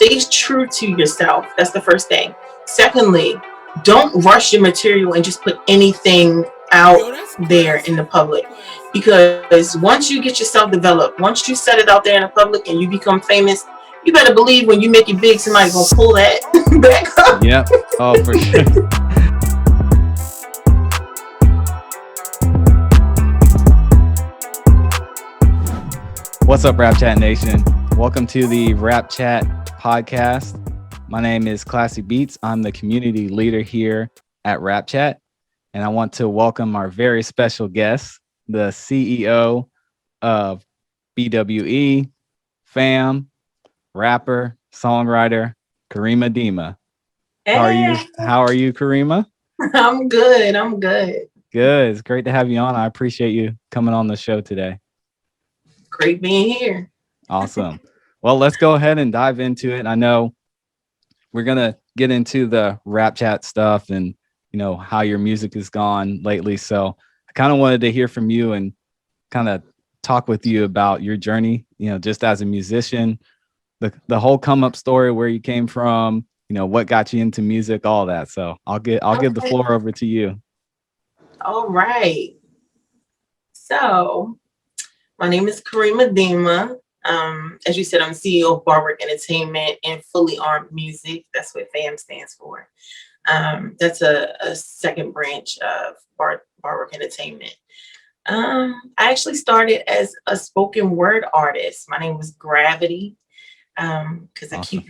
stay true to yourself. That's the first thing. Secondly, don't rush your material and just put anything out there in the public, because once you get yourself developed, once you set it out there in the public and you become famous, you better believe when you make it big, somebody's gonna pull that back up. Yep. Oh, for sure. What's up, Rapchat Nation? Welcome to the Rapchat podcast. My name is ClassE Beats. I'm the community leader here at Rapchat, and I want to welcome our very special guest, the CEO of B.W.E, F.A.M, rapper, songwriter, Kareema Deema. Hey. How are you, Kareema? I'm good. Good. It's great to have you on. I appreciate you coming on the show today. Great being here. Awesome. Well, let's go ahead and dive into it. I know we're going to get into the Rapchat stuff and, you know, how your music has gone lately. So I kind of wanted to hear from you and kind of talk with you about your journey, you know, just as a musician, the whole come up story, where you came from, you know, what got you into music, all that. So I'll give the floor over to you. All right. So my name is Kareema Deema. As you said, I'm CEO of Barwork Entertainment and Fully Armed Music. That's what F.A.M stands for. That's a second branch of Barwork Entertainment. I actually started as a spoken word artist. My name was Gravity, because I keep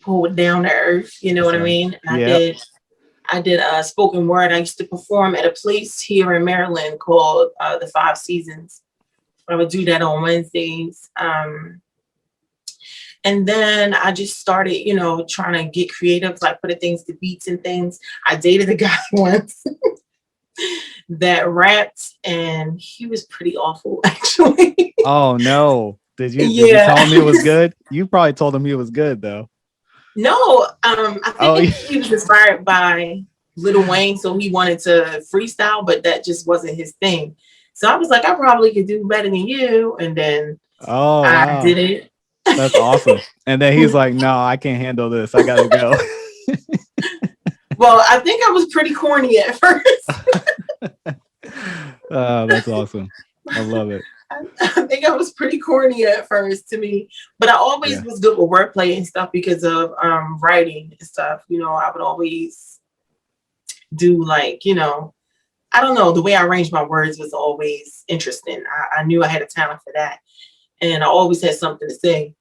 pulled down to earth. You know what I mean? And I did spoken word. I used to perform at a place here in Maryland called the 5 Seasons. I would do that on Wednesdays. And then I just started, you know, trying to get creative, like putting things to beats and things. I dated a guy once that rapped, and he was pretty awful, actually. Oh, no. Did you tell him it was good? You probably told him he was good, though. No, I think he was inspired by Lil Wayne, so he wanted to freestyle, but that just wasn't his thing. So I was like, I probably could do better than you. And then I did it. That's awesome. And then he's like, no, I can't handle this. I gotta go. Well, I think I was pretty corny at first. Oh, that's awesome. I love it. I think I was pretty corny at first to me, but I always was good with wordplay and stuff because of writing and stuff. You know, I would always do, like, you know, I don't know, the way I arranged my words was always interesting. I knew I had a talent for that, and I always had something to say.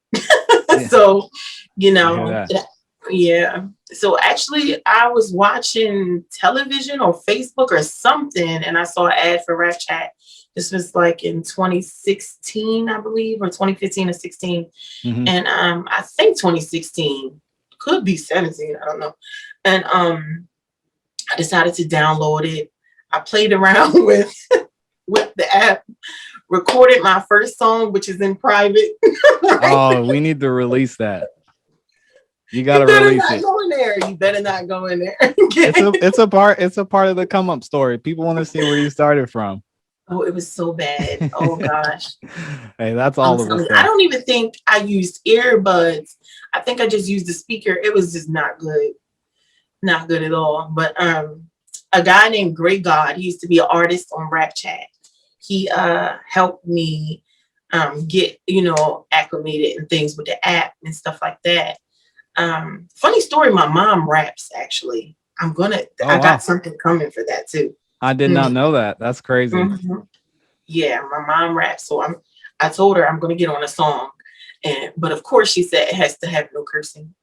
So, you know, So actually, I was watching television or Facebook or something, and I saw an ad for Rapchat. This was like in 2016, I believe, or 2015 or 16. Mm-hmm. And I think 2016, could be 17, I don't know. And I decided to download it. I played around with the app, recorded my first song, which is in private. Oh, we need to release that. You gotta release it. Go in there. You better not go in there. It's a part of the come up story. People want to see where you started from. Oh, it was so bad. Oh gosh. Hey, that's all of us. I don't even think I used earbuds. I think I just used the speaker. It was just not good. Not good at all. But a guy named Great God, he used to be an artist on Rapchat. He helped me get, you know, acclimated and things with the app and stuff like that. Funny story, my mom raps, actually. I got something coming for that too. I did not know that. That's crazy. Mm-hmm. Yeah, my mom raps. So I told her I'm gonna get on a song. But of course she said it has to have no cursing.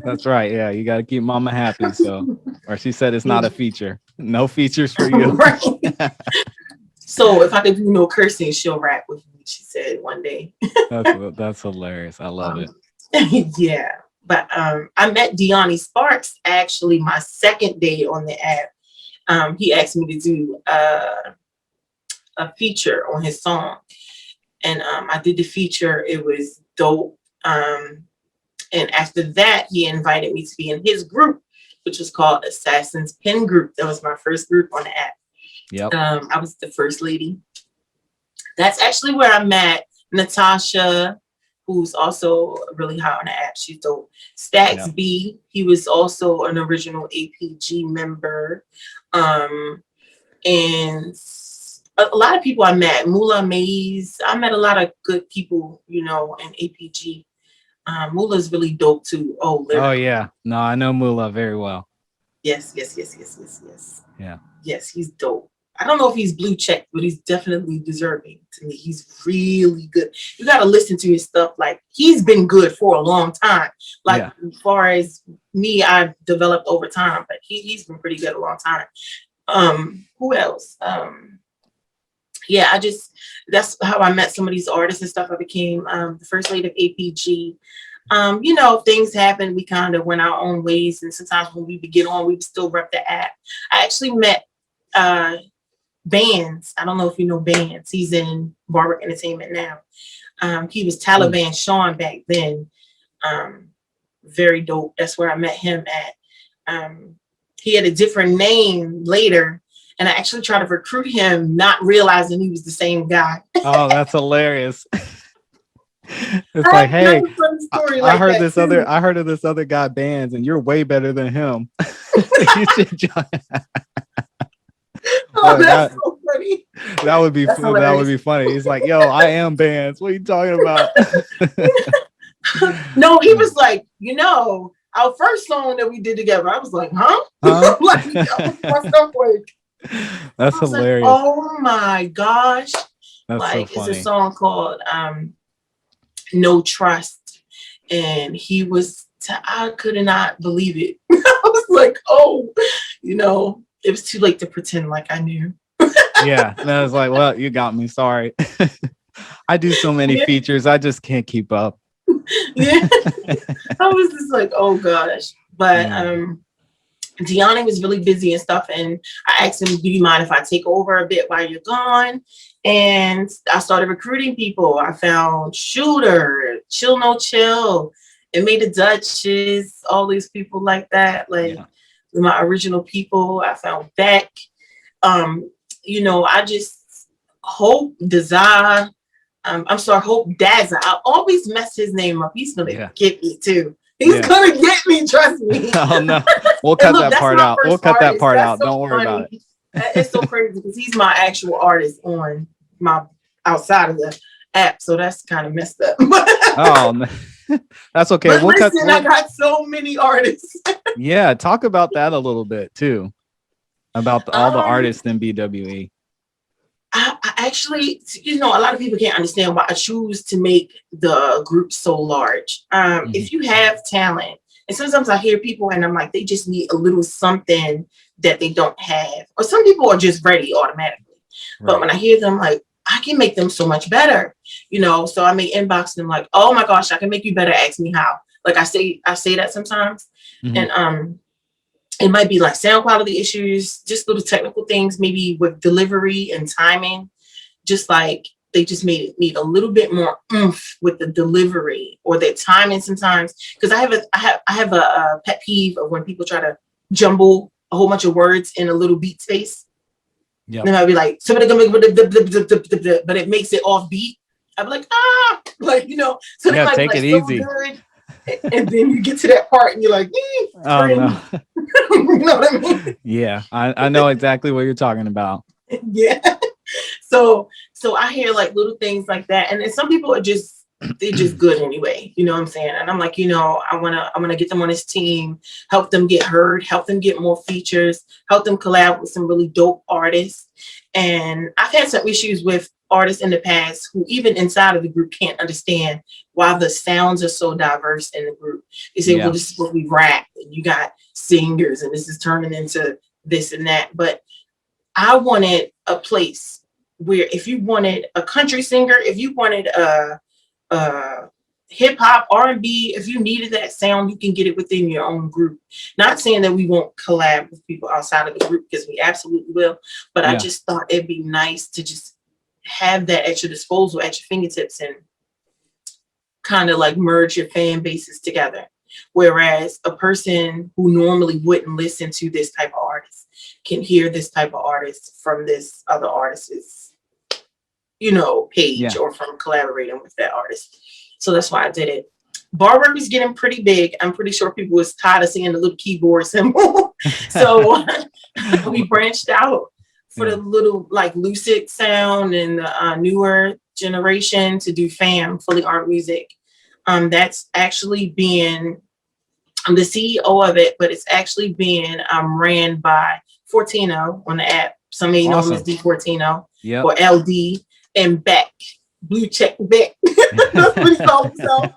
That's right. Yeah, you got to keep mama happy. So, or she said it's not a feature. No features for you. Right. So if I could do no cursing, she'll rap with me, she said one day. That's hilarious. I love it. Yeah. But I met Deani Sparks actually my second day on the app. He asked me to do a feature on his song. And I did the feature. It was dope. And after that, he invited me to be in his group, which was called Assassin's Pen Group. That was my first group on the app. Yep. I was the first lady. That's actually where I met Natasha, who's also really hot on the app. She's dope. Stacks B, he was also an original APG member. And a lot of people I met, Mula Maze. I met a lot of good people, you know, in APG. Mula's really dope too. Oh, Oh yeah. No, I know Mula very well. Yes. Yeah. Yes, he's dope. I don't know if he's blue checked, but he's definitely deserving to me. He's really good. You got to listen to his stuff. Like, he's been good for a long time. Like, as far as me, I've developed over time, but he's been pretty good a long time. Who else? Yeah, that's how I met some of these artists and stuff. I became the first lady of APG. You know, things happen. We kind of went our own ways, and sometimes when we would get on, we would still rep the app. I actually met Bands. I don't know if you know Bands. He's in Barber Entertainment now. He was Taliban Sean back then. Very dope. That's where I met him at. He had a different name later, and I actually tried to recruit him, not realizing he was the same guy. Oh, that's hilarious. It's like, hey, I heard this other, I heard of this other guy Bands, and you're way better than him. You should join. Oh, that's so funny. That would be funny. He's like, yo, I am Bands. What are you talking about? No, he was like, you know, our first song that we did together. I was like, huh? Like, that's hilarious. Like, oh my gosh. That's like, so funny. It's a song called No Trust. And he was, I could not believe it. I was like, oh, you know, it was too late to pretend like I knew. Yeah. And I was like, well, you got me. Sorry. I do so many features. I just can't keep up. Yeah. I was just like, oh gosh. But Deanna was really busy and stuff, and I asked him, do you mind if I take over a bit while you're gone? And I started recruiting people. I found Shooter, Chill No Chill, and Made the Duchess, all these people like that. Like my original people. I found Beck. You know, I just Hope Desire. I'm sorry, Hope Dazza. I always mess his name up. He's gonna get me too. He's gonna get me, trust me. Oh no. We'll cut that part out. We'll cut that part out. Don't worry about it. It's so crazy because he's my actual artist on my outside of the app. So that's kind of messed up. Oh no. That's okay. But listen, I got so many artists. Yeah, talk about that a little bit too. About all the artists in B.W.E. I actually, you know, a lot of people can't understand why I choose to make the group so large. If you have talent, and sometimes I hear people and I'm like, they just need a little something that they don't have. Or some people are just ready automatically. Right. But when I hear them, like, I can make them so much better, you know? So I may inbox them like, oh my gosh, I can make you better. Ask me how. Like I say that sometimes. And it might be like sound quality issues, just little technical things, maybe with delivery and timing. Just like they just need a little bit more oomph with the delivery or their timing sometimes. Because I have a pet peeve of when people try to jumble a whole bunch of words in a little beat space. Yeah. Then I'd be like, somebody gonna make, but it makes it off beat. I'd be like, like, you know, so they might take be like, it so easy. good. And then you get to that part and you're like, oh no. You know what I mean? Yeah, I know exactly what you're talking about. Yeah. So I hear like little things like that. And then some people are they're just good anyway. You know what I'm saying? And I'm like, you know, I wanna get them on this team, help them get heard, help them get more features, help them collab with some really dope artists. And I've had some issues with artists in the past who even inside of the group can't understand why the sounds are so diverse in the group. They say, well, this is supposed to be rap and you got singers and this is turning into this and that. But I wanted a place where if you wanted a country singer, if you wanted a hip hop, R&B, if you needed that sound, you can get it within your own group. Not saying that we won't collab with people outside of the group, because we absolutely will. But I just thought it'd be nice to just have that at your disposal, at your fingertips, and kind of like merge your fan bases together. Whereas a person who normally wouldn't listen to this type of artist can hear this type of artist from this other artist's, you know, page or from collaborating with that artist. So that's why I did it. Bar work was getting pretty big. I'm pretty sure people was tired of seeing the little keyboard symbol. So we branched out for the little like lucid sound and the newer generation to do F.A.M, fully armed music. That's actually being, I'm the CEO of it, but it's actually being ran by Fortino on the app. Some may know him as D Fortino or LD, and Beck, Blue Check Beck. That's what he called himself.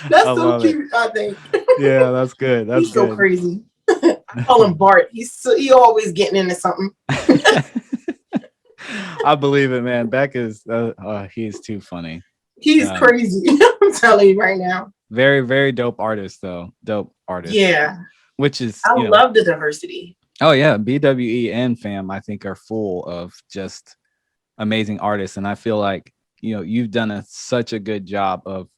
That's so cute, I think. Yeah, that's good. That's He's so crazy. I call him Bart. He always getting into something. I believe it, man. Beck is he's too funny. He's crazy. I'm telling you right now. Very, very dope artist, though. Dope artist. Yeah. Which is, I love the diversity. Oh yeah, B.W.E and F.A.M, I think, are full of just amazing artists, and I feel like you've done such a good job of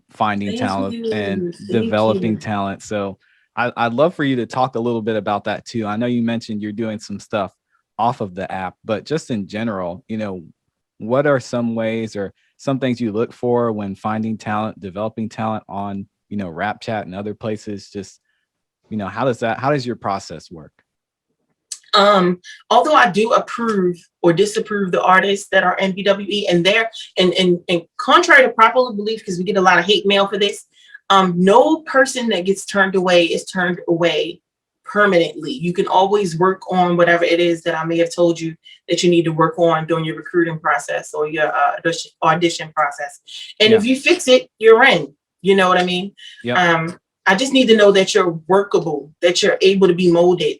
finding talent and developing talent. So I'd love for you to talk a little bit about that too. I know you mentioned you're doing some stuff off of the app, but just in general, what are some ways or some things you look for when finding talent, developing talent on Rapchat and other places? Just how does your process work? Although I do approve or disapprove the artists that are in B.W.E, and they're and contrary to popular belief, because we get a lot of hate mail for this, no person that gets turned away is turned away permanently. You can always work on whatever it is that I may have told you that you need to work on during your recruiting process or your audition process. And if you fix it, you're in. You know what I mean? I just need to know that you're workable, that you're able to be molded.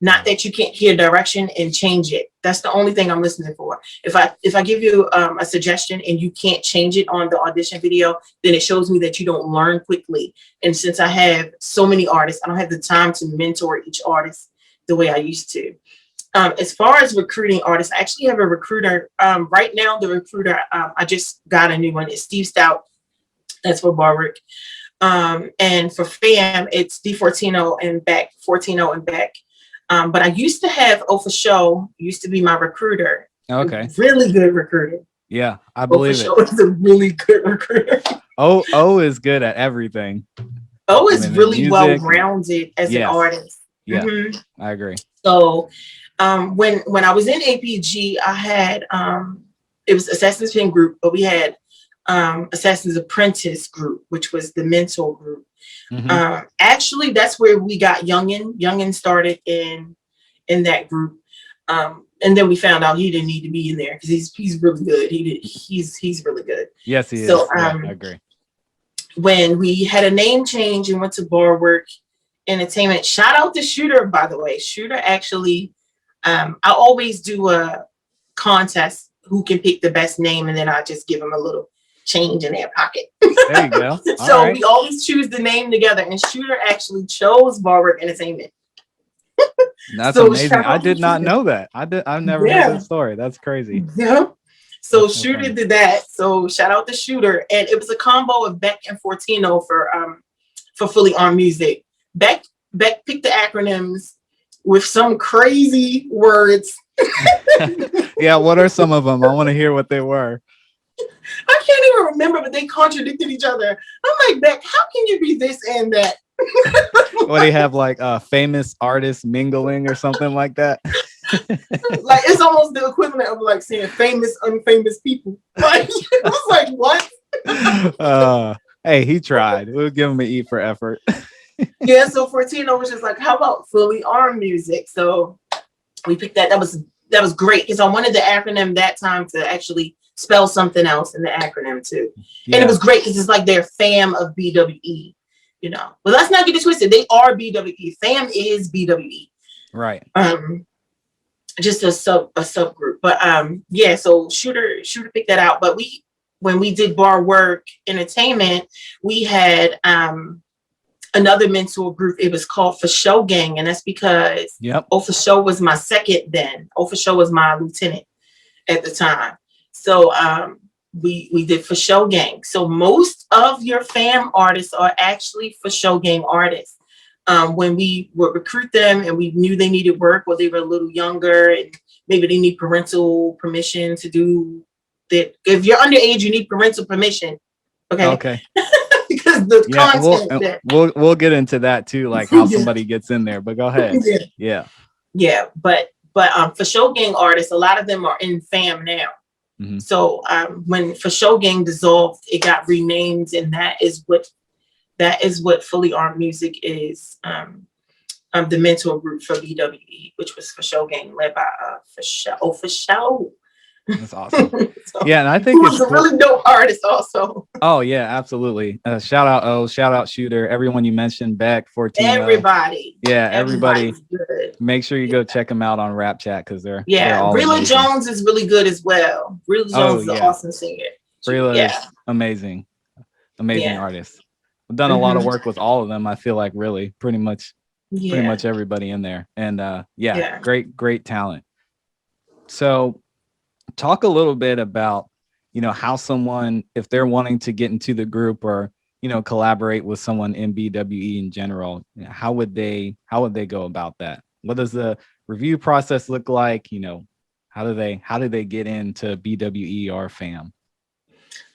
Not that you can't hear direction and change it. That's the only thing I'm listening for. If I give you a suggestion and you can't change it on the audition video, then it shows me that you don't learn quickly. And since I have so many artists, I don't have the time to mentor each artist the way I used to. As far as recruiting artists, I actually have a recruiter. Right now, the recruiter, I just got a new one. It's Steve Stout. That's for bar work. And for F.A.M, it's D Fortino and Beck, but I used to have for Show used to be my recruiter. Okay. Really good recruiter. Yeah, I believe it. Show is a really good recruiter. O is good at everything. O is really well rounded as an artist. Yeah, I agree. So when I was in APG, I had it was Assassin's Pen group, but we had Assassin's Apprentice group, which was the mentor group. Actually, that's where we got Youngin started in that group. And then we found out he didn't need to be in there because he's really good. He's really good. Yes, he is. So I agree. When we had a name change and went to Bar Work Entertainment, shout out to Shooter, by the way. Shooter actually, I always do a contest who can pick the best name, and then I just give them a little change in their pocket. There you go. So we always choose the name together, and Shooter actually chose Bar Work Entertainment. That's amazing. I did not know that. I've never heard that story. That's crazy. Yeah. So Shooter did that. So shout out to Shooter. And it was a combo of Beck and Fortino for fully armed music. Beck picked the acronyms with some crazy words. Yeah, what are some of them? I want to hear what they were. I can't even remember, but they contradicted each other. I'm like, Beck, how can you be this and that? What do you have, like famous artists mingling or something like that? Like it's almost the equivalent of like saying famous, unfamous people. Like it was like, what? Hey, he tried. We'll give him an E for effort. Yeah, so Fortino was just like, how about fully armed music? So we picked that. That was great because I wanted the acronym that time to actually spell something else in the acronym too. Yeah. And it was great because it's like they're F.A.M of B.W.E, But let's not get it twisted. They are B.W.E. F.A.M is B.W.E. Right. Just a subgroup. But yeah, so Shooter picked that out. But when we did Bar Work Entertainment, we had another mentor group. It was called For Show Gang, and that's because For Show was my second then. For Show was my lieutenant at the time. So we did For Show Gang. So most of your F.A.M artists are actually For Show Gang artists. When we would recruit them and we knew they needed work or they were a little younger and maybe they need parental permission to do that. If you're underage, you need parental permission Okay. Okay. Because the Yeah, content that we'll get into that too, like how somebody gets in there. But go ahead. yeah. Yeah. Yeah, but for show gang artists, a lot of them are in F.A.M now. Mhm. So when for show gang dissolved, it got renamed, and that is what Fully Armed Music is. The mentor group for B.W.E, which was for show gang, led by for show. That's awesome. So, Yeah, and I who think it's was a cool. really dope artist also. Oh yeah, absolutely. Shout out O, shout out Shooter, everyone you mentioned, Beck, Fortino. Everybody. Yeah, everybody. Good. Make sure you go check them out on Rapchat because they're Yeah, all Rilla amazing. Jones is really good as well. Rilla Jones is an awesome singer. Rilla is amazing artist. I've done a lot of work with all of them. I feel like really pretty much everybody in there. And great talent. So talk a little bit about, how someone, if they're wanting to get into the group or, collaborate with someone in B.W.E in general, how would they go about that? What does the review process look like? How do they get into B.W.E or F.A.M?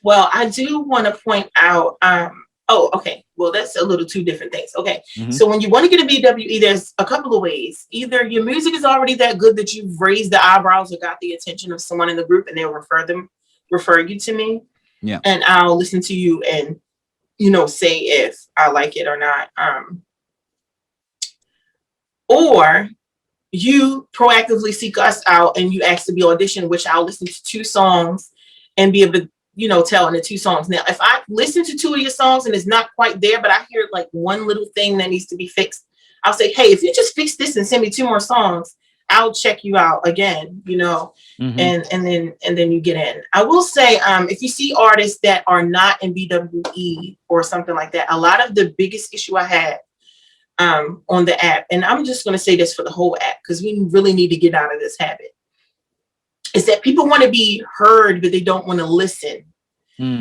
Well, I do want to point out, okay. Well, that's a little two different things. Okay. Mm-hmm. So when you want to get a B.W.E, there's a couple of ways. Either your music is already that good that you've raised the eyebrows or got the attention of someone in the group and they'll refer you to me. Yeah. And I'll listen to you and, say if I like it or not. Or you proactively seek us out and you ask to be auditioned, which I'll listen to 2 songs and be able to, tell in the 2 songs. Now, if I listen to 2 of your songs and it's not quite there, but I hear like one little thing that needs to be fixed, I'll say, hey, if you just fix this and send me 2 more songs, I'll check you out again, mm-hmm. and then you get in. I will say, if you see artists that are not in B.W.E or something like that, a lot of the biggest issue I had on the app, and I'm just going to say this for the whole app because we really need to get out of this habit, is that people want to be heard, but they don't want to listen.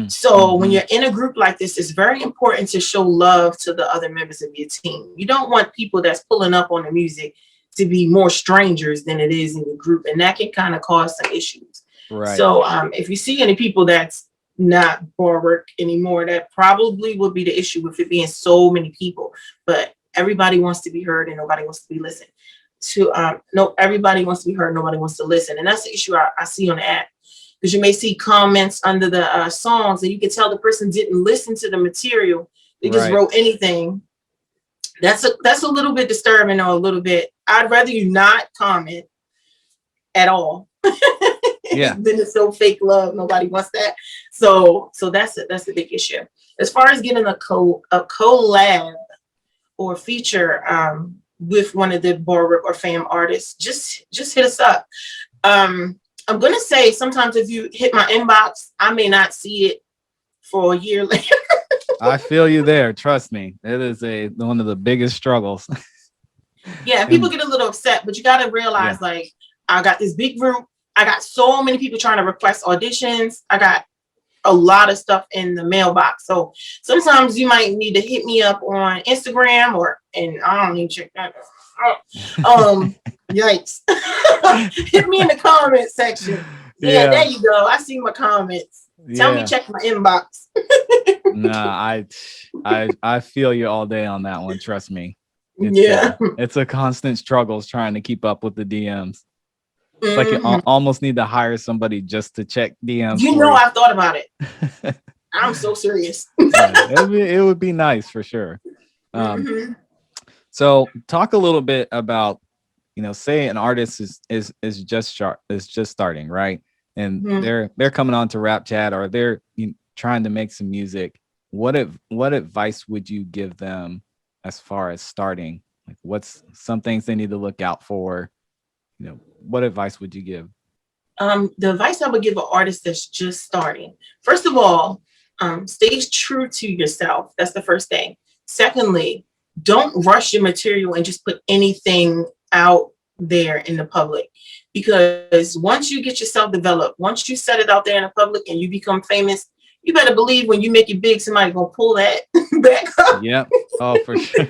So when you're in a group like this, it's very important to show love to the other members of your team. You don't want people that's pulling up on the music to be more strangers than it is in your group, and that can kind of cause some issues. Right. So if you see any people that's not bar work anymore, that probably would be the issue with it being so many people. But everybody wants to be heard and nobody wants to be listened to. No, everybody wants to be heard, nobody wants to listen, and that's the issue I see on the app. Because you may see comments under the songs and you can tell the person didn't listen to the material. They just wrote anything. That's a little bit disturbing, or a little bit. I'd rather you not comment at all. Yeah. Then it's so fake love. Nobody wants that. So that's a big issue. As far as getting a collab or feature with one of the bar or F.A.M artists, just hit us up. I'm going to say sometimes if you hit my inbox, I may not see it for a year later. I feel you there. Trust me. It is one of the biggest struggles. Yeah, people get a little upset, but you got to realize, like, I got this big group. I got so many people trying to request auditions. I got a lot of stuff in the mailbox. So sometimes you might need to hit me up on Instagram and I don't need to check that. Yikes. Hit me in the comment section. Yeah, there you go. I see my comments. Tell me check my inbox. Nah, I feel you all day on that one. Trust me. It's a constant struggle trying to keep up with the DMs. It's like you almost need to hire somebody just to check DMs. I've thought about it. I'm so serious. It would be nice for sure. So talk a little bit about, say an artist is just starting, right? And they're coming on to Rapchat, or they're trying to make some music. What advice would you give them as far as starting? Like, what's some things they need to look out for? What advice would you give? The advice I would give an artist that's just starting, first of all, stay true to yourself. That's the first thing. Secondly, don't rush your material and just put anything out there in the public, because once you get yourself developed, once you set it out there in the public and you become famous, you better believe when you make it big, somebody gonna pull that back up. Yep. Oh, for sure.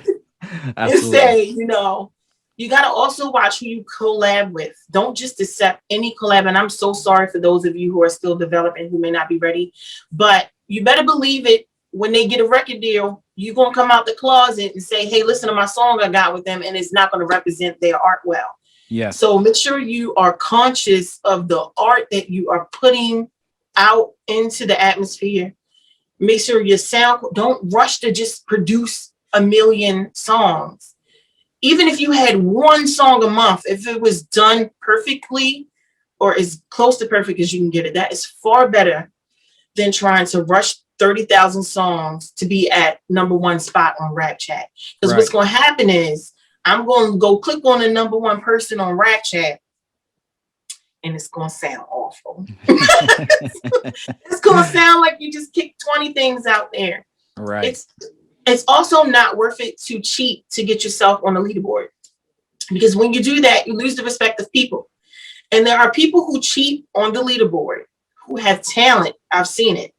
And say, you got to also watch who you collab with. Don't just accept any collab. And I'm so sorry for those of you who are still developing, who may not be ready. But you better believe it. When they get a record deal, you're going to come out the closet and say, hey, listen to my song I got with them. And it's not going to represent their art well. Yes. So make sure you are conscious of the art that you are putting out into the atmosphere. Make sure your sound, don't rush to just produce a million songs. Even if you had one song a month, if it was done perfectly or as close to perfect as you can get it, that is far better than trying to rush 30,000 songs to be at #1 spot on Rapchat. Because what's going to happen is I'm going to go click on the #1 person on Rapchat, and it's going to sound awful. It's going to sound like you just kicked 20 things out there. Right. It's also not worth it to cheat to get yourself on the leaderboard, because when you do that, you lose the respect of people. And there are people who cheat on the leaderboard who have talent. I've seen it.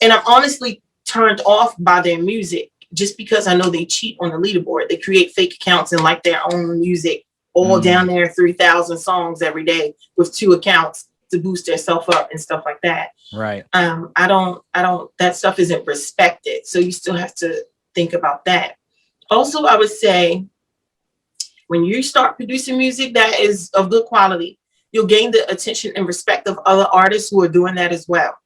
And I'm honestly turned off by their music just because I know they cheat on the leaderboard. They create fake accounts and like their own music all down there, 3,000 songs every day with 2 accounts to boost themselves up and stuff like that. Right. I don't, that stuff isn't respected. So you still have to think about that. Also, I would say when you start producing music that is of good quality, you'll gain the attention and respect of other artists who are doing that as well.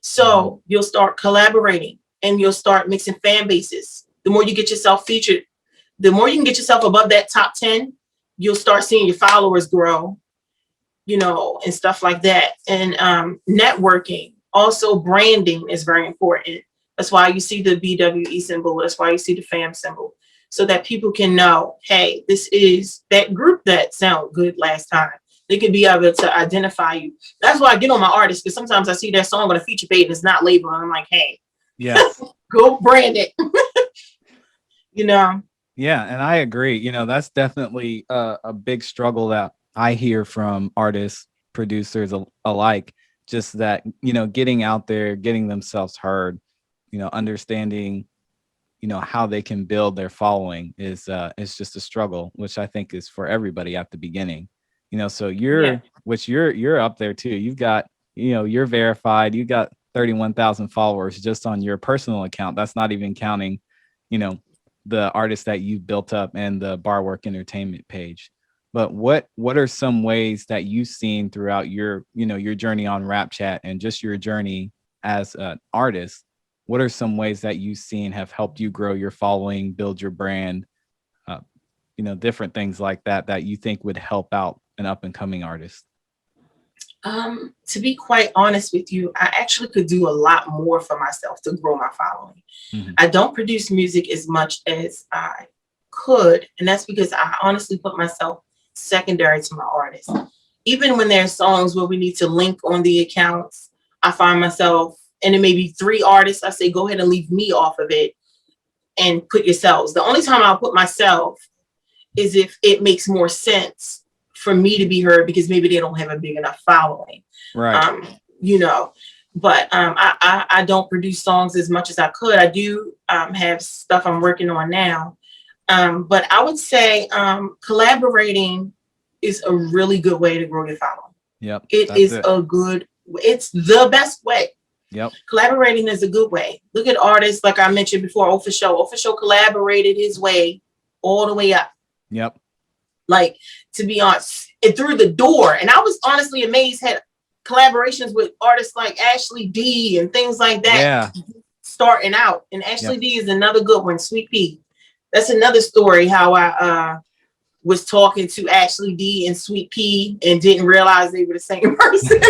So you'll start collaborating and you'll start mixing fan bases. The more you get yourself featured, the more you can get yourself above that top 10, you'll start seeing your followers grow, you know, and stuff like that. And networking, also branding is very important. That's why you see the B.W.E symbol. That's why you see the F.A.M symbol, so that people can know, hey, this is that group that sounded good last time. They can be able to identify you. That's why I get on my artists, because sometimes I see their song on a feature page and it's not labeled. And I'm like, hey, go brand it. You know? Yeah, and I agree. You know, that's definitely a big struggle that I hear from artists, producers alike. Just that, you know, getting out there, getting themselves heard, you know, understanding, you know, how they can build their following is just a struggle, which I think is for everybody at the beginning. You know, so you're up there too. You've got, you know, you're verified. You got 31,000 followers just on your personal account. That's not even counting, you know, the artists that you've built up and the Bar Work Entertainment page. But what are some ways that you've seen throughout your, you know, your journey on Rapchat and just your journey as an artist? What are some ways that you've seen have helped you grow your following, build your brand, you know, different things like that, that you think would help out an up and coming artist? To be quite honest with you, I actually could do a lot more for myself to grow my following. I don't produce music as much as I could, and that's because I honestly put myself secondary to my artists. Even when there's songs where we need to link on the accounts, I find myself, and it may be 3 artists, I say, go ahead and leave me off of it and put yourselves. The only time I'll put myself is if it makes more sense for me to be heard, because maybe they don't have a big enough following. Right. You know, but I don't produce songs as much as I could. I do have stuff I'm working on now. But I would say collaborating is a really good way to grow your following. Yep. It's the best way. Yep. Collaborating is a good way. Look at artists like I mentioned before, Official collaborated his way all the way up. Yep. Like, to be honest, it through the door. And I was honestly amazed, had collaborations with artists like Ashley D and things like that starting out. And Ashley D is another good one, Sweet Pea. That's another story, how I was talking to Ashley D and Sweet Pea and didn't realize they were the same person.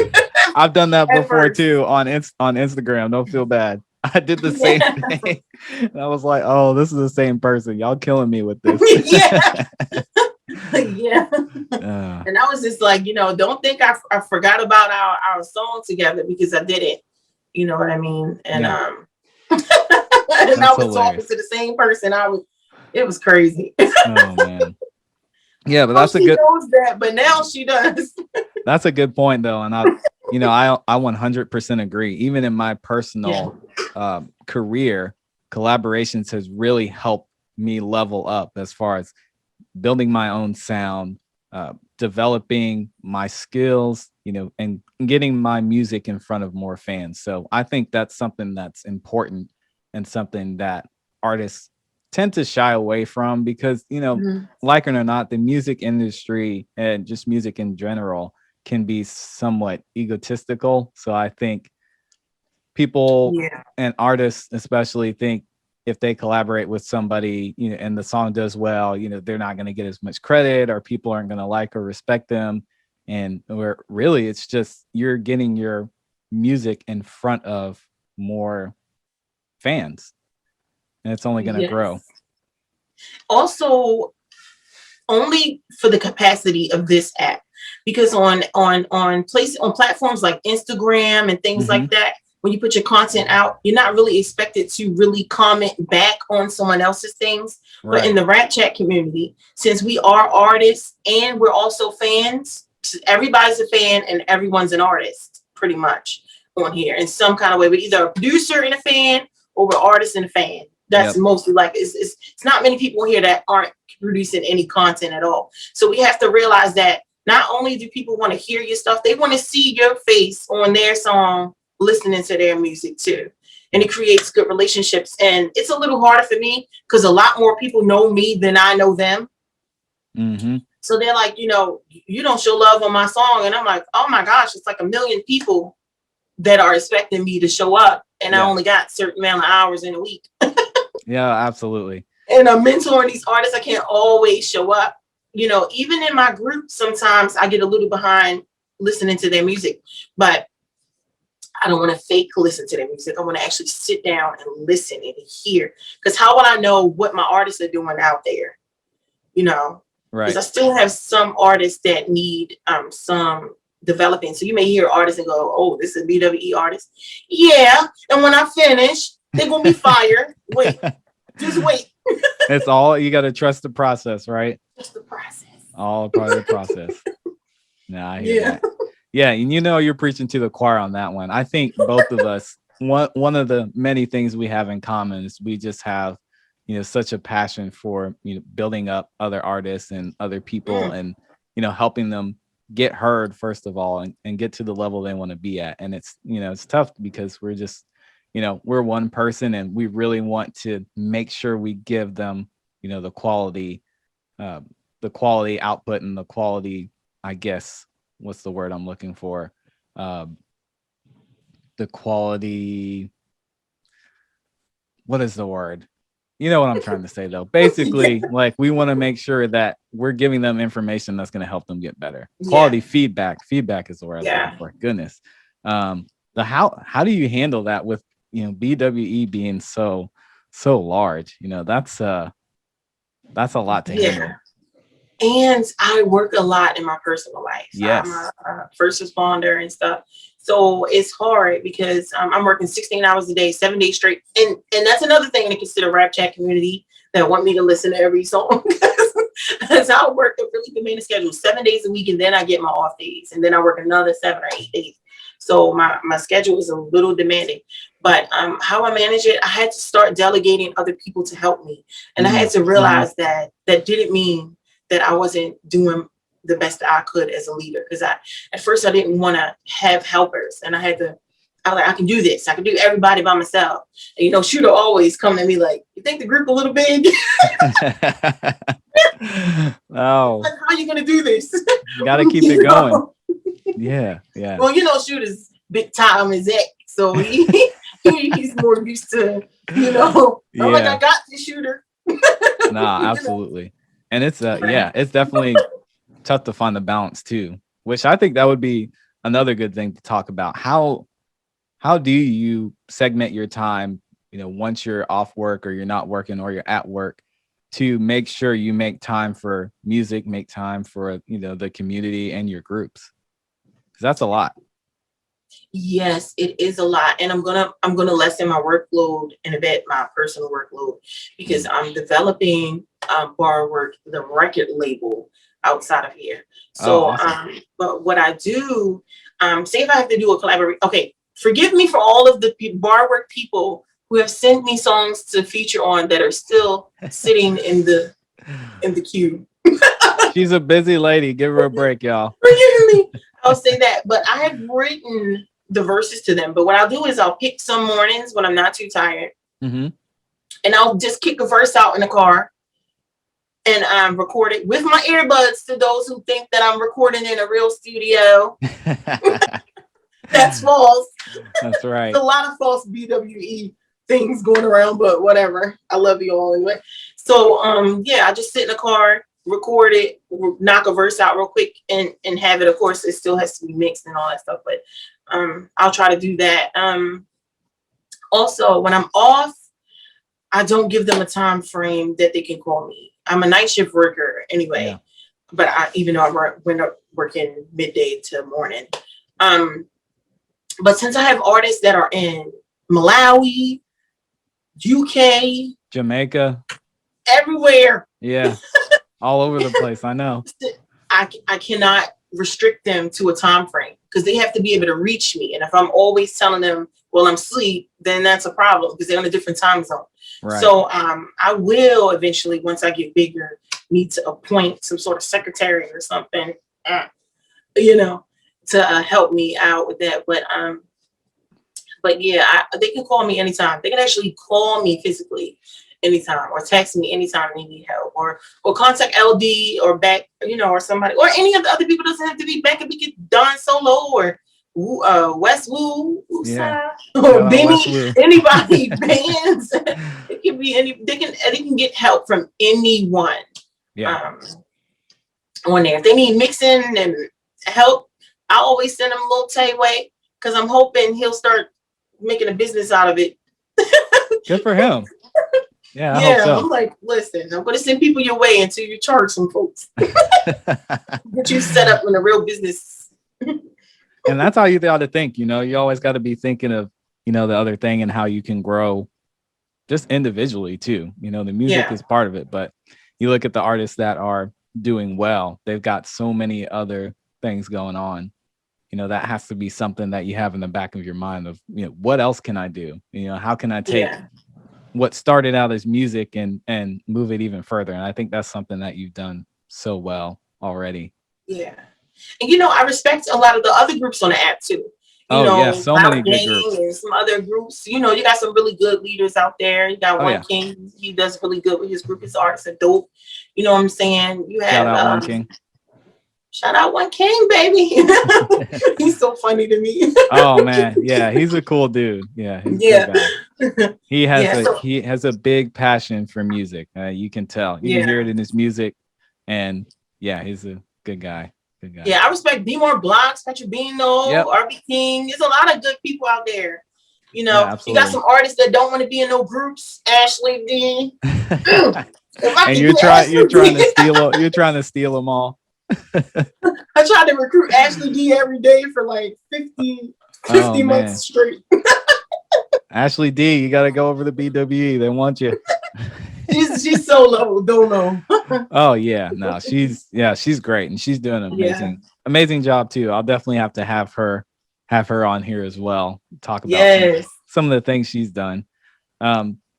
I've done that before too on Instagram. Don't feel bad. I did the same thing. And I was like, oh, this is the same person. Y'all killing me with this. And I was just like, you know, don't think I forgot about our song together, because I didn't. You know what I mean? And and I was talking to the same person. It was crazy. Oh man. Yeah, but that's she knows that, but now she does. That's a good point though. And I 100% agree. Even in my personal career, collaborations has really helped me level up as far as building my own sound, developing my skills, and getting my music in front of more fans. So I think that's something that's important and something that artists tend to shy away from because, Mhm. like it or not, the music industry and just music in general can be somewhat egotistical. So I think people Yeah. and artists especially think if they collaborate with somebody, and the song does well, they're not going to get as much credit or people aren't going to like or respect them. And where really it's just you're getting your music in front of more fans and it's only going to grow. Yes. Also, only for the capacity of this app, because on platforms like Instagram and things Hmm. like that, when you put your content out, you're not really expected to really comment back on someone else's things. But in Right. the Rapchat community, since we are artists and we're also fans, everybody's a fan and everyone's an artist pretty much on here in some kind of way. We're either a producer and a fan, or we're artists and a fan. That's Yep. mostly like it's not many people here that aren't producing any content at all. So we have to realize that not only do people want to hear your stuff, they want to see your face on their song, listening to their music too. And it creates good relationships. And it's a little harder for me because a lot more people know me than I know them. Hmm. So they're like, you don't show love on my song. And I'm like, oh my gosh, it's like a million people that are expecting me to show up. And I Yeah. only got a certain amount of hours in a week. Yeah, absolutely. And I'm mentoring these artists. I can't always show up. Even in my group, sometimes I get a little behind listening to their music, but I don't want to fake listen to their music. I want to actually sit down and listen and hear. Because how would I know what my artists are doing out there? Because Right. I still have some artists that need some developing. So you may hear artists and go, "Oh, this is a B.W.E artist." Yeah, and when I finish, they're gonna be fired. Wait, just wait. It's all you got to trust the process, right? Just the process. All part of the process. No, I hear Yeah. that. Yeah, and you're preaching to the choir on that one. I think both of us, one of the many things we have in common is we just have, such a passion for building up other artists and other people Mm. and helping them get heard first of all and get to the level they want to be at. And it's tough because we're just, we're one person and we really want to make sure we give them, uh, the quality output and the quality, I guess, what's the word I'm looking for? Um, the quality. What is the word? You know what I'm trying to say, though. Basically, like we want to make sure that we're giving them information that's going to help them get better. Yeah. Quality feedback. Feedback is the word I was Yeah. looking for. Goodness. The how do you handle that with B.W.E being so large? That's a lot to Yeah. handle. And I work a lot in my personal life. I'm Yes. a first responder and stuff. So it's hard because I'm working 16 hours a day, 7 days straight. And that's another thing to consider Rapchat community that want me to listen to every song. Because I work a really demanding schedule, 7 days a week, and then I get my off days. And then I work another 7 or 8 days. So my schedule is a little demanding. But how I manage it, I had to start delegating other people to help me. And I had to realize that didn't mean that I wasn't doing the best that I could as a leader. Because at first I didn't want to have helpers, and I was like, I can do this. I can do everybody by myself. And Shooter always come at me like, you think the group a little big? Oh, Like, how are you gonna do this? gotta keep it going. Yeah. Well, Shooter's big time is it, so he's more used to, I'm like, I got this, Shooter. Nah, absolutely. And it's it's definitely tough to find the balance too, which I think that would be another good thing to talk about. How do you segment your time, once you're off work or you're not working or you're at work to make sure you make time for music, make time for, the community and your groups? Because that's a lot. Yes, it is a lot, and I'm gonna lessen my workload in a bit, my personal workload, because I'm developing bar work, the record label outside of here. Oh, So, awesome. but what I do, say if I have to do a collaboration, okay, forgive me for all of the bar work people who have sent me songs to feature on that are still sitting in the queue. She's a busy lady. Give her a break, y'all. Forgive me. I'll say that. But I have written the verses to them. But what I'll do is I'll pick some mornings when I'm not too tired. Mm-hmm. And I'll just kick a verse out in the car and record it with my earbuds to those who think that I'm recording in a real studio. That's false. That's right. There's a lot of false B.W.E things going around, but whatever. I love you all anyway. So yeah, I just sit in the car, record it, knock a verse out real quick, and have it. Of course, it still has to be mixed and all that stuff, but I'll try to do that. Also, when I'm off, I don't give them a time frame that they can call me. I'm a night shift worker anyway, but even though I end up working midday to morning. But since I have artists that are in Malawi, UK, Jamaica, everywhere. Yeah. All over the place. I know. I cannot restrict them to a time frame because they have to be able to reach me. And if I'm always telling them, well, I'm asleep, then that's a problem because they're on a different time zone. Right. So I will eventually, once I get bigger, need to appoint some sort of secretary or something, to help me out with that. But yeah, they can call me anytime. They can actually call me physically anytime or text me anytime they need help or contact LD or back, or somebody or any of the other people. Doesn't have to be back and be Don Solo or West Woo, or Benny, anybody, bands. It can be any. They can get help from anyone. Yeah. On there, if they need mixing and help, I always send them a little Tayway because I'm hoping he'll start making a business out of it. Good for him. Yeah, I hope so. I'm like, listen, I'm going to send people your way until you charge some folks. Get you set up in a real business. And that's how you ought to think. You always got to be thinking of, the other thing and how you can grow just individually too. The music is part of it, but you look at the artists that are doing well, they've got so many other things going on. That has to be something that you have in the back of your mind of, what else can I do? How can I take what started out as music and move it even further? And I think that's something that you've done so well already. Yeah. And I respect a lot of the other groups on the app too. So many good groups. And some other groups. You got some really good leaders out there. You got One King. He does really good with his group. His artists are dope. You know what I'm saying? You have shout out One King. Shout out One King, baby. He's so funny to me. Oh man, yeah, he's a cool dude. Yeah, he has a big passion for music. You can tell. You can hear it in his music, and he's a good guy. Yeah, I respect B More Blocks, Patrick Bino, RB King. There's a lot of good people out there. You got some artists that don't want to be in no groups. Ashley D. And you're trying to steal them all. I tried to recruit Ashley D every day for like 50 months straight. Ashley D, you got to go over to B.W.E. They want you. She's so low, don't know. Oh yeah, no, she's great and she's doing an amazing job too. I'll definitely have to have her on here as well. Talk about some of the things she's done.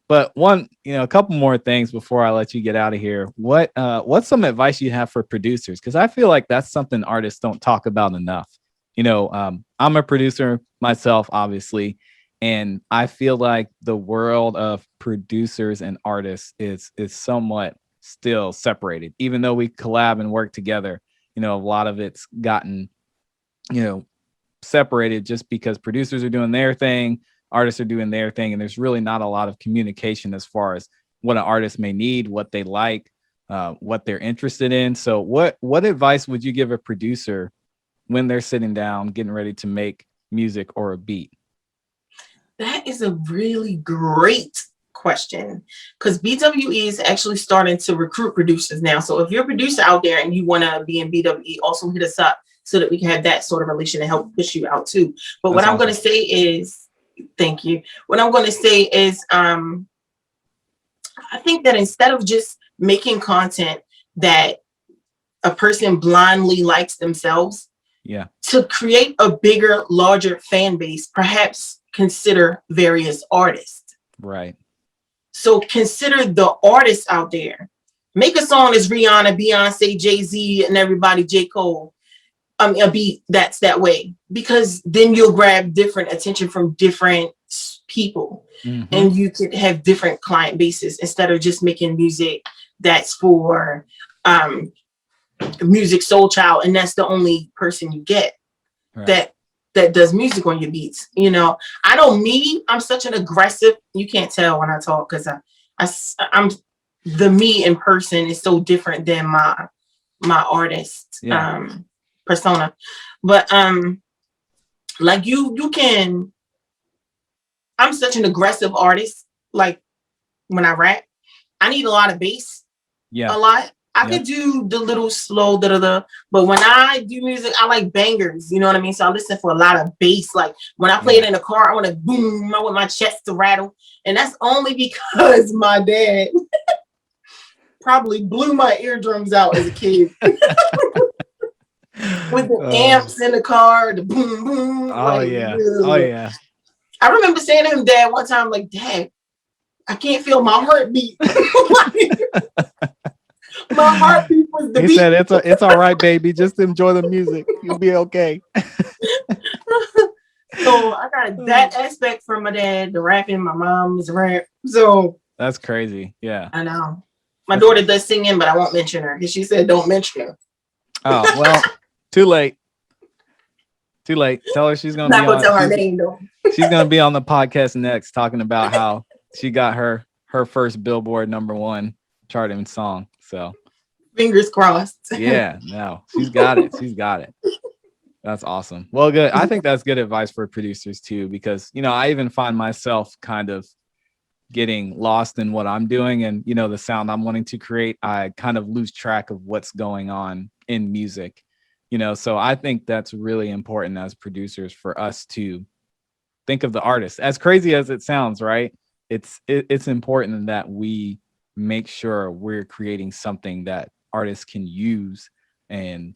But a couple more things before I let you get out of here. What's some advice you have for producers? Because I feel like that's something artists don't talk about enough. I'm a producer myself, obviously, and I feel like the world of producers and artists is somewhat still separated, even though we collab and work together. A lot of it's gotten, separated just because producers are doing their thing. Artists are doing their thing, and there's really not a lot of communication as far as what an artist may need, what they like, what they're interested in. So what advice would you give a producer when they're sitting down, getting ready to make music or a beat? That is a really great question because B.W.E is actually starting to recruit producers now. So if you're a producer out there and you want to be in B.W.E, also hit us up so that we can have that sort of relation to help push you out too. But what I'm going to say is, thank you. What I'm going to say is, I think that instead of just making content that a person blindly likes themselves, to create a bigger, larger fan base, perhaps consider various artists. Right. So consider the artists out there make a song that's Rihanna, Beyonce, Jay-Z, and everybody, J. Cole. A beat that's that way, because then you'll grab different attention from different people, and you could have different client bases instead of just making music that's for music soul child, and that's the only person you get that does music on your beats. You know, I know me, I'm such an aggressive, you can't tell when I talk because I'm the me in person is so different than my artist persona. But like you can, I'm such an aggressive artist. Like when I rap, I need a lot of bass. A lot. I could do the little slow da, but when I do music, I like bangers. You know what I mean? So I listen for a lot of bass. Like when I play it in the car, I want to boom. I want my chest to rattle, and that's only because my dad probably blew my eardrums out as a kid. With the amps in the car, the boom boom. Oh yeah. I remember saying to him, Dad, one time, like, Dad, I can't feel my heartbeat. My heartbeat was the beat. He said, it's all right, baby. Just enjoy the music. You'll be okay. So I got that aspect from my dad, the rapping. My mom is a rap. So that's crazy. Yeah. I know. My daughter does singing, but I won't mention her because she said don't mention her. Oh, well, too late. Too late. Tell her she's gonna Not gonna tell her name though. She's gonna be on the podcast next talking about how she got her first Billboard #1 charting song. So fingers crossed. Yeah, no, she's got it. She's got it. That's awesome. Well, good. I think that's good advice for producers too, because I even find myself kind of getting lost in what I'm doing and the sound I'm wanting to create. I kind of lose track of what's going on in music. So I think that's really important as producers for us to think of the artist. As crazy as it sounds, right? It's important that we make sure we're creating something that artists can use and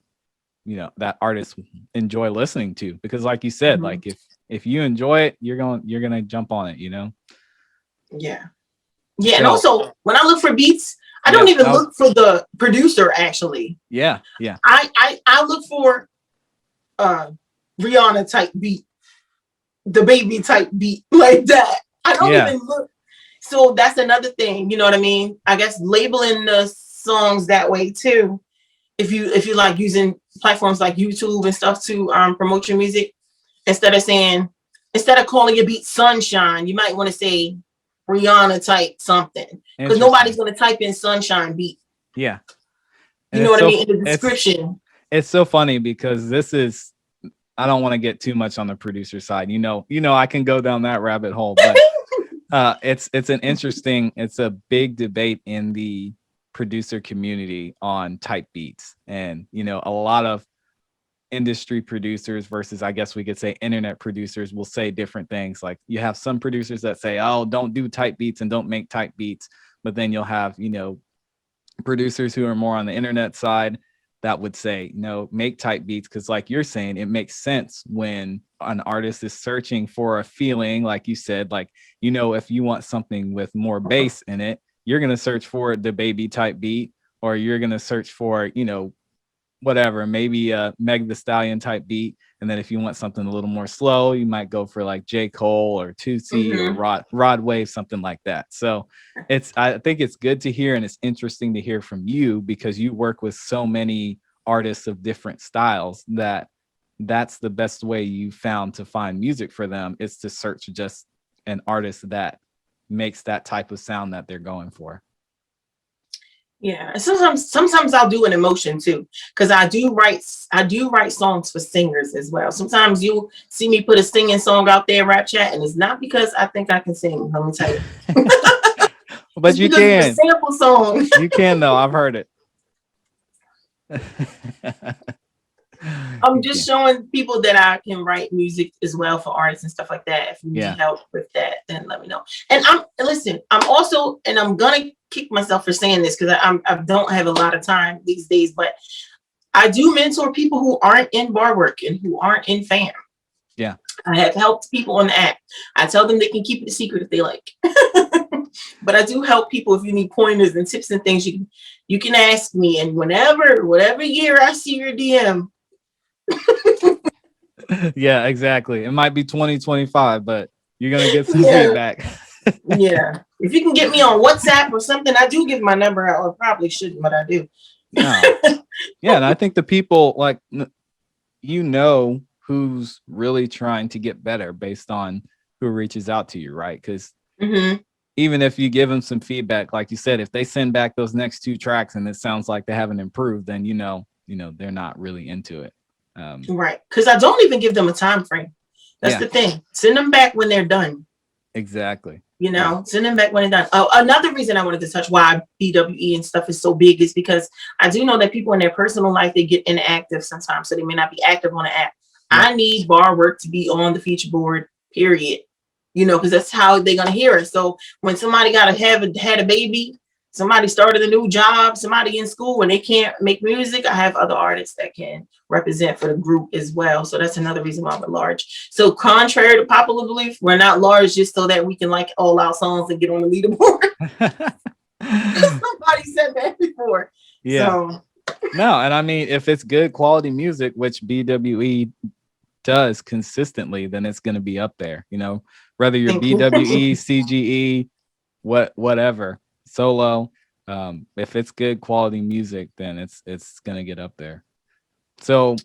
that artists enjoy listening to, because like you said, like if you enjoy it, you're gonna jump on it. Yeah. And also when I look for beats, I don't even look for the producer actually. Yeah. I look for Rihanna type beat, the baby type beat, like that. I don't even look. So that's another thing, you know what I mean? I guess labeling the songs that way too. If you like using platforms like YouTube and stuff to promote your music, instead of calling your beat Sunshine, you might want to say Rihanna type something, because nobody's going to type in Sunshine beat. Yeah. You know what I mean? In the description. It's so funny because I don't want to get too much on the producer side. I can go down that rabbit hole, but it's a big debate in the producer community on type beats, and a lot of industry producers versus, I guess we could say, internet producers will say different things. Like you have some producers that say, oh, don't do type beats and don't make type beats, but then you'll have producers who are more on the internet side that would say, no, make type beats, because like you're saying, it makes sense when an artist is searching for a feeling, like you said, like if you want something with more bass in it, you're going to search for the baby type beat, or you're going to search for, whatever, maybe a Meg the Stallion type beat. And then if you want something a little more slow, you might go for like J. Cole or 2C or Rod Wave, something like that. So I think it's good to hear, and it's interesting to hear from you, because you work with so many artists of different styles that's the best way you found to find music for them, is to search just an artist that makes that type of sound that they're going for. Yeah, sometimes I'll do an emotion too, because I do write songs for singers as well. Sometimes you'll see me put a singing song out there, Rapchat, and it's not because I think I can sing. Let me tell you. But you can. It's a sample song. You can though. I've heard it. I'm just showing people that I can write music as well for artists and stuff like that. If you need help with that, then let me know. And I'm also, and I'm gonna kick myself for saying this because I don't have a lot of time these days, but I do mentor people who aren't in bar work and who aren't in F.A.M. Yeah. I have helped people on the app. I tell them they can keep it a secret if they like. But I do help people if you need pointers and tips and things. You can ask me, and whatever year I see your DM. Yeah, exactly. It might be 2025, but you're gonna get some Yeah, feedback. yeah. If you can get me on WhatsApp or something, I do give my number out. I probably shouldn't, but I do. No. Yeah, and I think the people like who's really trying to get better based on who reaches out to you, right? Because even if you give them some feedback, like you said, if they send back those next 2 tracks and it sounds like they haven't improved, then they're not really into it. Right. Because I don't even give them a time frame. That's the thing. Send them back when they're done. Exactly. Send them back when they're done. Oh, another reason I wanted to touch why B.W.E and stuff is so big is because I do know that people in their personal life, they get inactive sometimes, so they may not be active on the app. I need bar work to be on the feature board, period. Because that's how they're gonna hear it. So when somebody had a baby, somebody started a new job, somebody in school, and they can't make music, I have other artists that can represent for the group as well. So that's another reason why we're large. So contrary to popular belief, we're not large just so that we can like all our songs and get on the leaderboard. Somebody said that before. Yeah. So. No, and I mean, if it's good quality music, which B.W.E does consistently, then it's going to be up there, whether you're B.W.E, CGE, whatever, solo. If it's good quality music, then it's going to get up there. So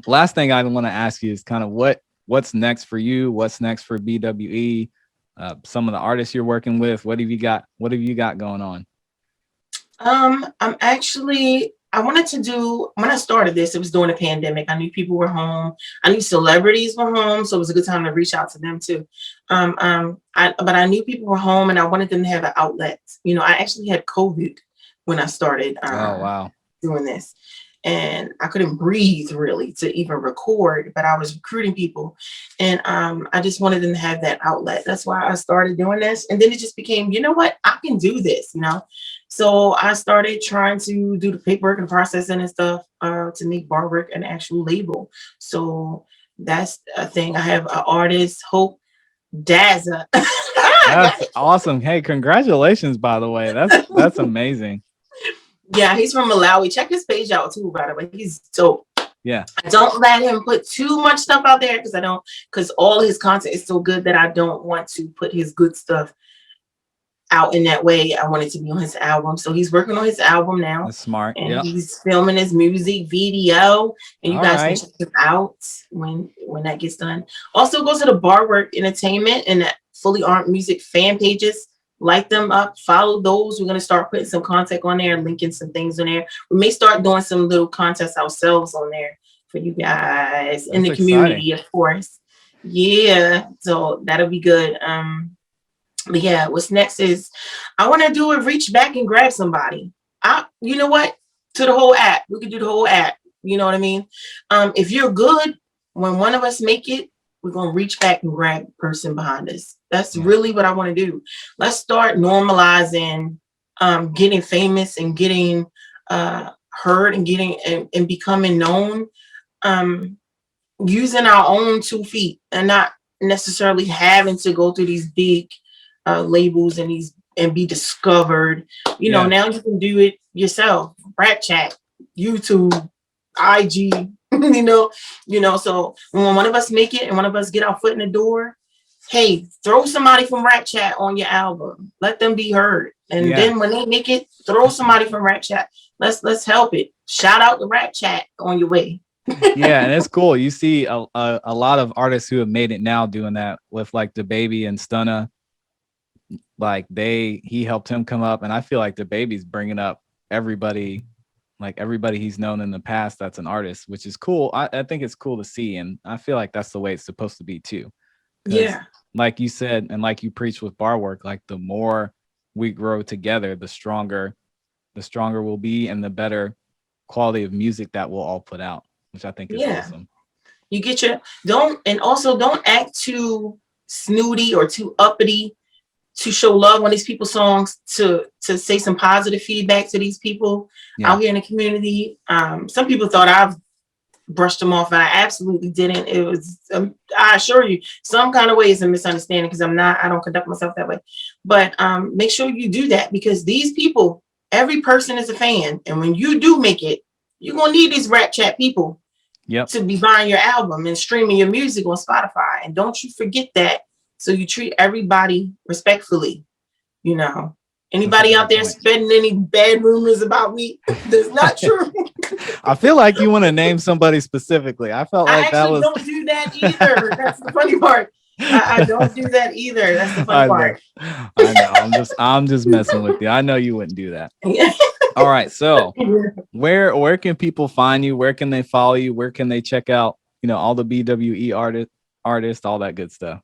last thing I want to ask you is kind of what's next for you? What's next for B.W.E? Some of the artists you're working with, what have you got going on? When I started this, it was during the pandemic. I knew people were home. I knew celebrities were home. So it was a good time to reach out to them too. But I knew people were home and I wanted them to have an outlet. I actually had COVID when I started doing this. And I couldn't breathe really to even record, but I was recruiting people. And I just wanted them to have that outlet. That's why I started doing this. And then it just became, you know what, I can do this, So I started trying to do the paperwork and processing and stuff to make bar work an actual label. So that's a thing. I have an artist, Hope Daza. That's awesome. Hey, congratulations, by the way. That's amazing. Yeah, he's from Malawi. Check his page out too, by the way. He's dope. Yeah. Don't let him put too much stuff out there because all his content is so good that I don't want to put his good stuff out in that way. I want it to be on his album. So he's working on his album now. That's smart. And he's filming his music video. And you guys can check it out when that gets done. Also go to the Bar Work Entertainment and the Fully Armed Music fan pages. Like them up, follow those. We're going to start putting some content on there and linking some things on there. We may start doing some little contests ourselves on there for you guys in the community, of course. Yeah, so that'll be good. But yeah, what's next is I want to do a reach back and grab somebody. You know what? To the whole app. We could do the whole app. You know what I mean? If you're good, when one of us make it, we're going to reach back and grab the person behind us. That's really what I want to do. Let's start normalizing getting famous and getting heard and getting and becoming known using our own 2 feet and not necessarily having to go through these big labels and be discovered. Now you can do it yourself. Rapchat, YouTube, IG. So when one of us make it and one of us get our foot in the door, hey, throw somebody from Rapchat on your album. Let them be heard. And then when they make it, throw somebody from Rapchat. Let's help it. Shout out to Rapchat on your way. Yeah, and it's cool. You see a lot of artists who have made it now doing that with like B.W.E and Stunna. Like he helped him come up, and I feel like B.W.E's bringing up everybody. Like everybody he's known in the past that's an artist, which is cool. I think it's cool to see, and I feel like that's the way it's supposed to be too. Yeah, like you said, and like you preach with bar work, like the more we grow together, the stronger we'll be, and the better quality of music that we'll all put out, which I think is awesome. You get don't act too snooty or too uppity to show love on these people's songs, to say some positive feedback to these people out here in the community. Some people thought brushed them off, and I absolutely didn't. It was, I assure you, some kind of way is a misunderstanding because I don't conduct myself that way. But make sure you do that, because these people, every person is a fan. And when you do make it, you're going to need these Rapchat people to be buying your album and streaming your music on Spotify. And don't you forget that. So you treat everybody respectfully, you know. Anybody out there spreading any bad rumors about me? That's not true. I feel like you want to name somebody specifically. I felt like that was. I actually don't do that either. That's the funny part. I don't do that either. That's the funny part. I know. I'm just messing with you. I know you wouldn't do that. All right. So where can people find you? Where can they follow you? Where can they check out, all the B.W.E artists, all that good stuff?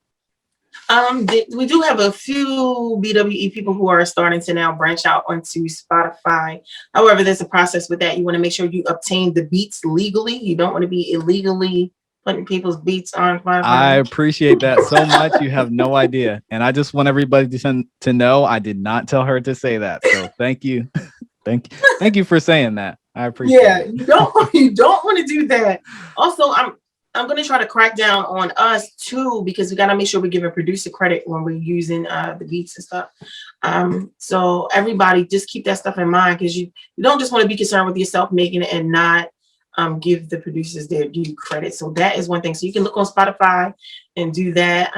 We do have a few B.W.E people who are starting to now branch out onto Spotify. However, there's a process with that. You want to make sure you obtain the beats legally. You don't want to be illegally putting people's beats on Spotify. I appreciate that so much. You have no idea. And I just want everybody to know I did not tell her to say that. So thank you. Thank you for saying that. I appreciate it. You don't want to do that. Also, I'm going to try to crack down on us too, because we got to make sure we're giving producer credit when we're using the beats and stuff. So everybody just keep that stuff in mind, because you don't just want to be concerned with yourself making it and not give the producers their due credit. So that is one thing. So you can look on Spotify and do that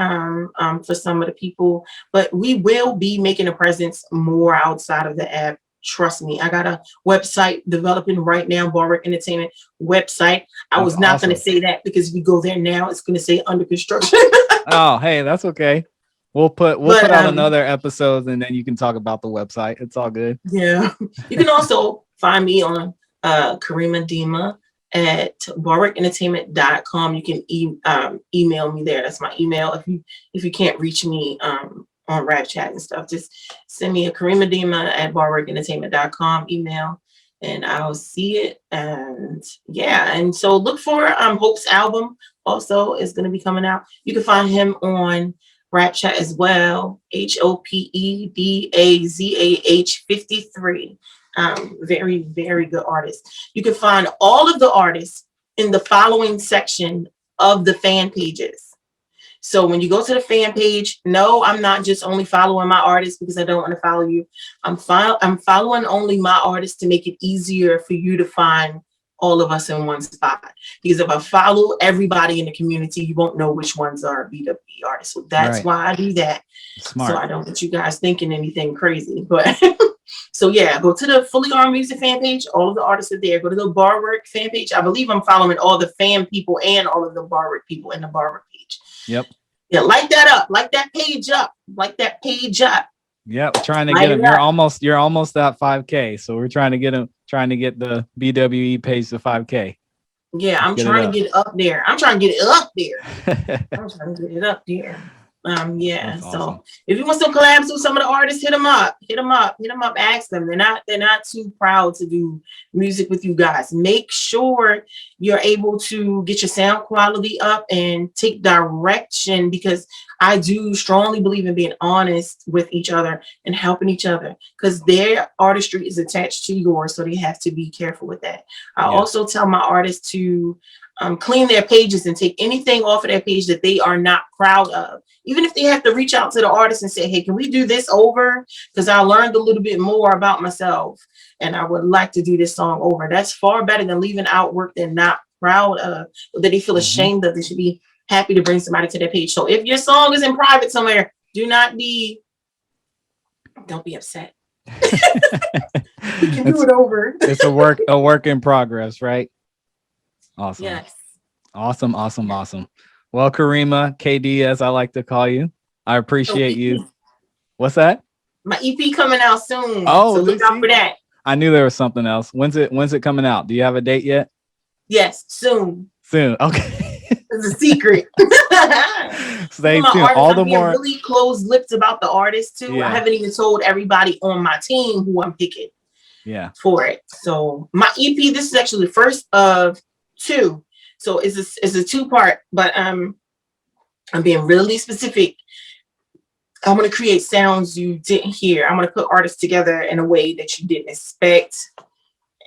for some of the people, but we will be making a presence more outside of the app. Trust me, I got a website developing right now, Barwick Entertainment website. I was not going to say that, because if you go there now, it's going to say under construction. Oh, hey, that's okay. We'll put out another episode, and then you can talk about the website. It's all good. Yeah. You can also find me on Kareema Deema at barwickentertainment.com. You can email me there. That's my email. If you can't reach me on Rapchat and stuff, just send me a Kareema Deema at barwickentertainment.com email, and I'll see it. And and so look for Hope's album also is going to be coming out. You can find him on Rapchat as well, HOPEDAZAH 53. Very, very good artist. You can find all of the artists in the following section of the fan pages. So when you go to the fan page, no, I'm not just only following my artists because I don't want to follow you. I'm following only my artists to make it easier for you to find all of us in one spot. Because if I follow everybody in the community, you won't know which ones are B.W.E artists. So that's why I do that. Smart. So I don't want you guys thinking anything crazy. But so yeah, go to the Fully Armed Music fan page. All of the artists are there. Go to the Barwork fan page. I believe I'm following all the fan people and all of the Barwork people in the Barwork page. Yep. Yeah, like that up. Like that page up. Like that page up. Yep. Trying to get them. You're almost at 5K. So we're trying to get the B.W.E page to 5K. Yeah, I'm trying to get it up there. I'm trying to get it up there. That's so awesome. If you want some collabs with some of the artists, hit them up, ask them. They're not too proud to do music with you guys. Make sure you're able to get your sound quality up and take direction, because I do strongly believe in being honest with each other and helping each other, because their artistry is attached to yours, so they have to be careful with that. I also tell my artists to clean their pages and take anything off of their page that they are not proud of. Even if they have to reach out to the artist and say, hey, can we do this over? Because I learned a little bit more about myself and I would like to do this song over. That's far better than leaving out work they're not proud of, or that they feel ashamed of. They should be happy to bring somebody to their page. So if your song is in private somewhere, don't be upset. You can do it over. It's a work in progress, right? Awesome. Yes. Awesome. Well, Kareema, KD, as I like to call you, I appreciate you. What's that? My EP coming out soon. Oh, so look out for that. I knew there was something else. When's it coming out? Do you have a date yet? Yes, soon. Okay. It's a secret. Stay tuned. All the more really closed lips about the artist too. Yeah. I haven't even told everybody on my team who I'm picking. Yeah. For it. So my EP, this is actually the first of 2. So it's a 2-part, but I'm being really specific. I'm going to create sounds you didn't hear. I'm going to put artists together in a way that you didn't expect.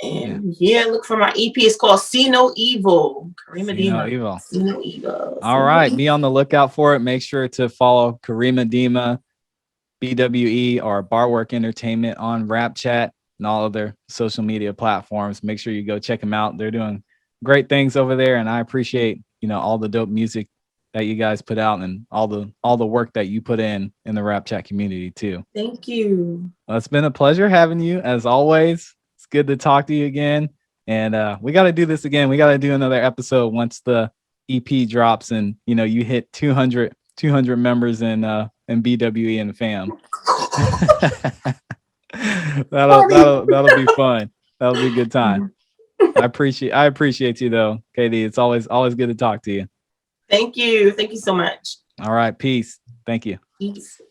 And yeah, look for my EP. It's called See No Evil. Kareema See No Deema. Evil. See No Evil. All right. Be on the lookout for it. Make sure to follow Kareema Deema, B.W.E, or Barwork Entertainment on Rapchat and all other social media platforms. Make sure you go check them out. They're doing great things over there, and I appreciate, you know, all the dope music that you guys put out and all the work that you put in the Rapchat community too. Thank you. Well, it's been a pleasure having you as always. It's good to talk to you again, and we got to do this again. We got to do another episode once the EP drops and, you know, you hit 200 members in B.W.E and F.A.M. that'll be fun. That'll be a good time. I appreciate you though, Katie. It's always good to talk to you. Thank you. Thank you so much. All right, peace. Thank you. Peace.